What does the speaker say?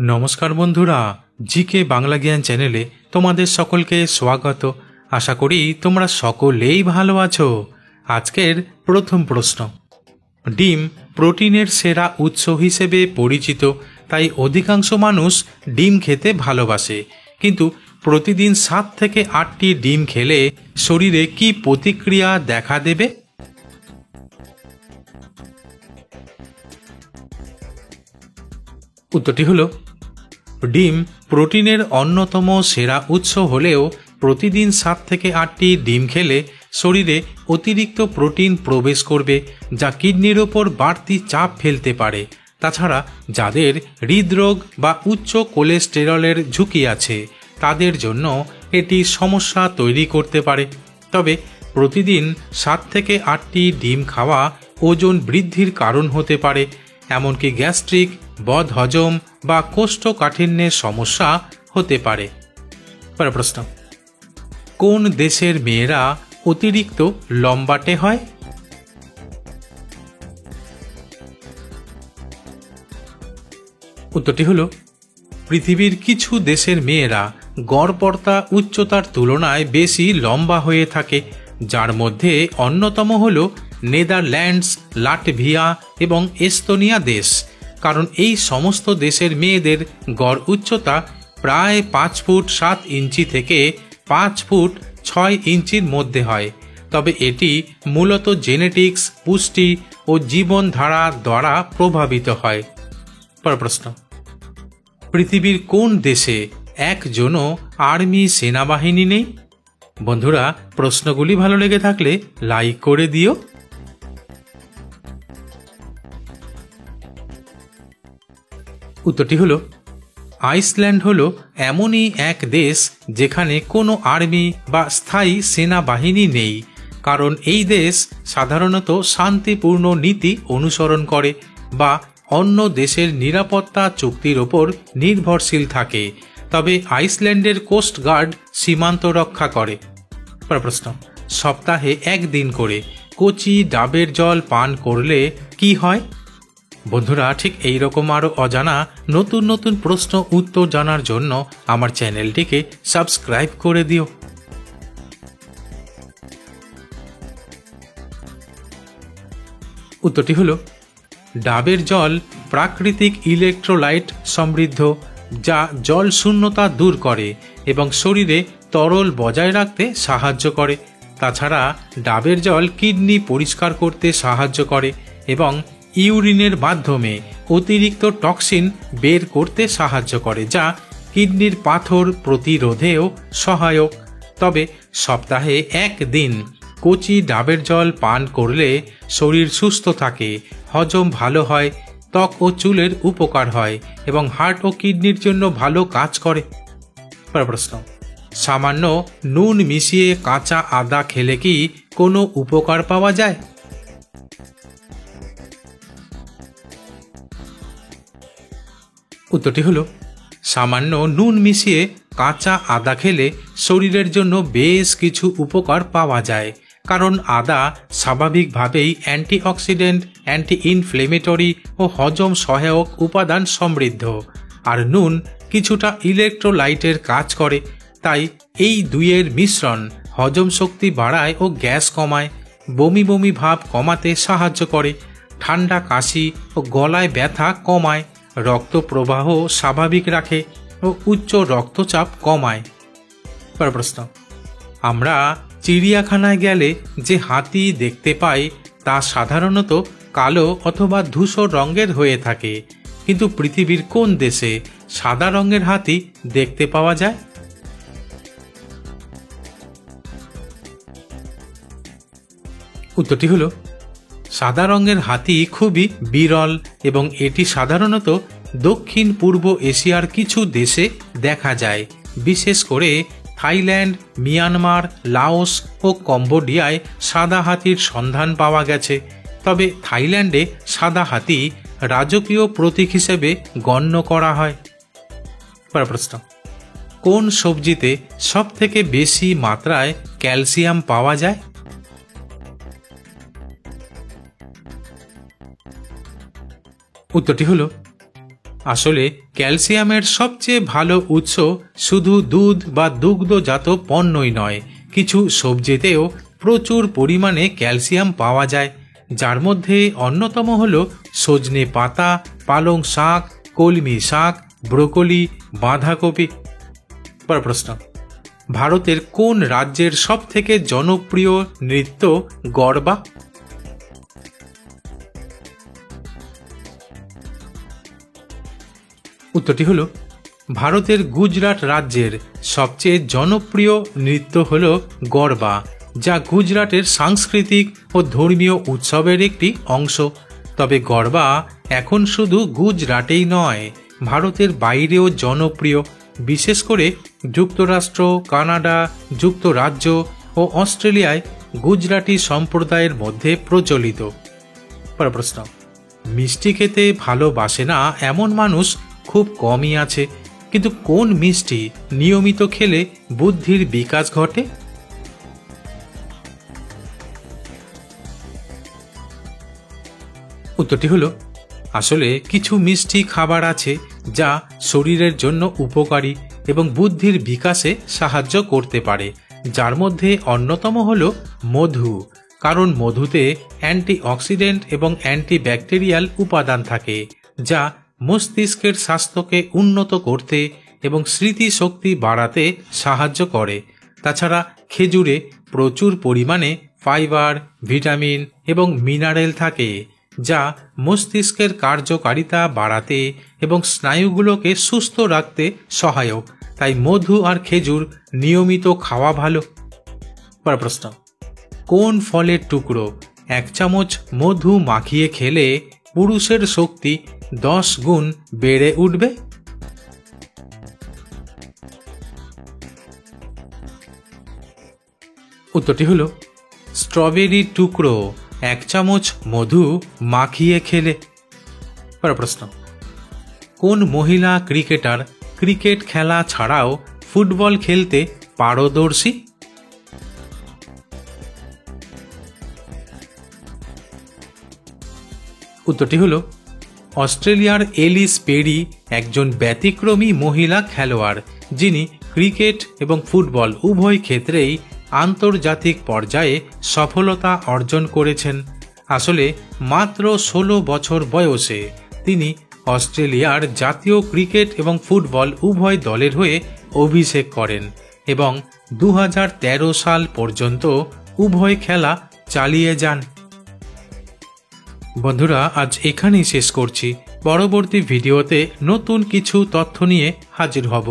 নমস্কার বন্ধুরা, জিকে বাংলা জ্ঞান চ্যানেলে তোমাদের সকলকে স্বাগত। আশা করি তোমরা সকলেই ভালো আছো। আজকের প্রথম প্রশ্ন, ডিম প্রোটিনের সেরা উৎস হিসেবে পরিচিত, তাই অধিকাংশ মানুষ ডিম খেতে ভালোবাসে। কিন্তু প্রতিদিন 7 থেকে 8টি ডিম খেলে শরীরে কি প্রতিক্রিয়া দেখা দেবে? উত্তরটি হলো, ডিম প্রোটিনের অন্যতম সেরা উৎস হলেও প্রতিদিন 7 থেকে 8টি ডিম খেলে শরীরে অতিরিক্ত প্রোটিন প্রবেশ করবে, যা কিডনির ওপর বাড়তি চাপ ফেলতে পারে। তাছাড়া যাদের হৃদরোগ বা উচ্চ কোলেস্টেরলের ঝুঁকি আছে তাদের জন্য এটি সমস্যা তৈরি করতে পারে। তবে প্রতিদিন 7 থেকে 8টি ডিম খাওয়া ওজন বৃদ্ধির কারণ হতে পারে, এমনকি গ্যাস্ট্রিক, বদহজম বা কোষ্ঠকাঠিন্যের সমস্যা হতে পারে। প্রশ্ন, কোন দেশের মেয়েরা অতিরিক্ত লম্বাটে হয়? উত্তরটি হলো, পৃথিবীর কিছু দেশের মেয়েরা গড়পড়তা উচ্চতার তুলনায় বেশি লম্বা হয়ে থাকে, যার মধ্যে অন্যতম হল নেদারল্যান্ডস, লাটভিয়া এবং এস্তোনিয়া দেশ। কারণ এই সমস্ত দেশের মেয়েদের গড় উচ্চতা প্রায় 5 ফুট 7 ইঞ্চি থেকে 5 ফুট 6 ইঞ্চির মধ্যে হয়। তবে এটি মূলত জেনেটিক্স, পুষ্টি ও জীবনধারা দ্বারা প্রভাবিত হয়। প্রশ্ন, পৃথিবীর কোন দেশে একজনও আর্মি সেনাবাহিনী নেই? বন্ধুরা, প্রশ্নগুলি ভালো লেগে থাকলে লাইক করে দিও। উত্তরটি হলো, আইসল্যান্ড হলো এমনই এক দেশ যেখানে কোনো আর্মি বা স্থায়ী সেনাবাহিনী নেই। কারণ এই দেশ সাধারণত শান্তিপূর্ণ নীতি অনুসরণ করে বা অন্য দেশের নিরাপত্তা চুক্তির ওপর নির্ভরশীল থাকে। তবে আইসল্যান্ডের কোস্ট গার্ড সীমান্ত রক্ষা করে। প্রশ্ন, সপ্তাহে 1 দিন করে কচি ডাবের জল পান করলে কি হয়? বন্ধুরা, ঠিক এই রকম আরও অজানা নতুন নতুন প্রশ্ন উত্তর জানার জন্য আমার চ্যানেলটিকে সাবস্ক্রাইব করে দিও। উত্তরটি হলো, ডাবের জল প্রাকৃতিক ইলেকট্রোলাইট সমৃদ্ধ, যা জল শূন্যতা দূর করে এবং শরীরে তরল বজায় রাখতে সাহায্য করে। তাছাড়া ডাবের জল কিডনি পরিষ্কার করতে সাহায্য করে এবং ইউরিনের মাধ্যমে অতিরিক্ত টক্সিন বের করতে সাহায্য করে, যা কিডনির পাথর প্রতিরোধেও সহায়ক। তবে সপ্তাহে 1 দিন কচি ডাবের জল পান করলে শরীর সুস্থ থাকে, হজম ভালো হয়, ত্বক ও চুলের উপকার হয় এবং হার্ট ও কিডনির জন্য ভালো কাজ করে। প্রশ্ন, সামান্য নুন মিশিয়ে কাঁচা আদা খেলে কি কোনো উপকার পাওয়া যায়? উত্তরটি হলো, সামান্য নুন মিশিয়ে কাঁচা আদা খেলে শরীরের জন্য বেশ কিছু উপকার পাওয়া যায়। কারণ আদা স্বাভাবিকভাবেই অ্যান্টিঅক্সিডেন্ট, অ্যান্টি ইনফ্লেমেটরি ও হজম সহায়ক উপাদান সমৃদ্ধ, আর নুন কিছুটা ইলেকট্রোলাইটের কাজ করে। তাই এই দুইয়ের মিশ্রণ হজম শক্তি বাড়ায় ও গ্যাস কমায়, বমি বমি ভাব কমাতে সাহায্য করে, ঠান্ডা কাশি ও গলায় ব্যথা কমায়, রক্ত প্রবাহ স্বাভাবিক রাখে ও উচ্চ রক্তচাপ কমায়। প্রশ্ন, আমরা চিড়িয়াখানায় গেলে যে হাতি দেখতে পাই তা সাধারণত কালো অথবা ধূসর রঙের হয়ে থাকে, কিন্তু পৃথিবীর কোন দেশে সাদা রঙের হাতি দেখতে পাওয়া যায়? উত্তরটি হলো, সাদা রঙের হাতি খুবই বিরল এবং এটি সাধারণত দক্ষিণ পূর্ব এশিয়ার কিছু দেশে দেখা যায়। বিশেষ করে থাইল্যান্ড, মিয়ানমার, লাওস ও কম্বোডিয়ায় সাদা হাতির সন্ধান পাওয়া গেছে। তবে থাইল্যান্ডে সাদা হাতি রাজকীয় প্রতীক হিসেবে গণ্য করা হয়। প্রশ্ন, কোন সবজিতে সবথেকে বেশি মাত্রায় ক্যালসিয়াম পাওয়া যায়? উত্তরটি হলো, আসলে ক্যালসিয়ামের সবচেয়ে ভালো উৎস শুধু দুধ বা দুগ্ধজাত পণ্যই নয়, কিছু সবজিতেও প্রচুর পরিমাণে ক্যালসিয়াম পাওয়া যায়, যার মধ্যে অন্যতম হল সজনে পাতা, পালং শাক, কলমি শাক, ব্রোকলি, বাঁধাকপি। প্রশ্ন, ভারতের কোন রাজ্যের সবথেকে জনপ্রিয় নৃত্য গরবা? উত্তরটি হল ভারতের গুজরাট রাজ্যের সবচেয়ে জনপ্রিয় নৃত্য হল গরবা, যা গুজরাটের সাংস্কৃতিক ও ধর্মীয় উৎসবের একটি অংশ। তবে গরবা এখন শুধু গুজরাটেই নয়, ভারতের বাইরেও জনপ্রিয়, বিশেষ করে যুক্তরাষ্ট্র, কানাডা, যুক্তরাজ্য ও অস্ট্রেলিয়ায় গুজরাটি সম্প্রদায়ের মধ্যে প্রচলিত। প্রশ্ন, মিষ্টি খেতে ভালোবাসে না এমন মানুষ খুব কমই আছে, কিন্তু কোন মিষ্টি নিয়মিত খেলে বুদ্ধির বিকাশ ঘটে? উত্তরটি হল আসলে কিছু মিষ্টি খাবার আছে যা শরীরের জন্য উপকারী এবং বুদ্ধির বিকাশে সাহায্য করতে পারে, যার মধ্যে অন্যতম হল মধু, কারণ মধুতে অ্যান্টিঅক্সিডেন্ট এবং অ্যান্টিব্যাকটেরিয়াল উপাদান থাকে, যা মস্তিষ্কের স্বাস্থ্যকে উন্নত করতে এবং স্মৃতিশক্তি বাড়াতে সাহায্য করে। তাছাড়া খেজুরে প্রচুর পরিমাণে ফাইবার, ভিটামিন এবং মিনারেল থাকে, যা মস্তিষ্কের কার্যকারিতা বাড়াতে এবং স্নায়ুগুলোকে সুস্থ রাখতে সহায়ক। তাই মধু আর খেজুর নিয়মিত খাওয়া ভালো। প্রশ্ন, কোন ফলের টুকরো 1 চামচ মধু মাখিয়ে খেলে পুরুষের শক্তি 10 গুণ বেড়ে উঠবে? উত্তরটি হল স্ট্রবেরি টুকরো 1 চামচ মধু মাখিয়ে খেলে। প্রশ্ন, কোন মহিলা ক্রিকেটার ক্রিকেট খেলা ছাড়াও ফুটবল খেলতে পারদর্শী? উত্তরটি হল অস্ট্রেলিয়ার এলিস পেরি একজন ব্যতিক্রমী মহিলা খেলোয়াড়, যিনি ক্রিকেট এবং ফুটবল উভয় ক্ষেত্রেই আন্তর্জাতিক পর্যায়ে সফলতা অর্জন করেছেন। আসলে মাত্র 16 বছর বয়সে তিনি অস্ট্রেলিয়ার জাতীয় ক্রিকেট এবং ফুটবল উভয় দলের হয়ে অভিষেক করেন এবং 2013 সাল পর্যন্ত উভয় খেলা চালিয়ে যান। বন্ধুরা, আজ এখানেই শেষ করছি। পরবর্তী ভিডিওতে নতুন কিছু তথ্য নিয়ে হাজির হব।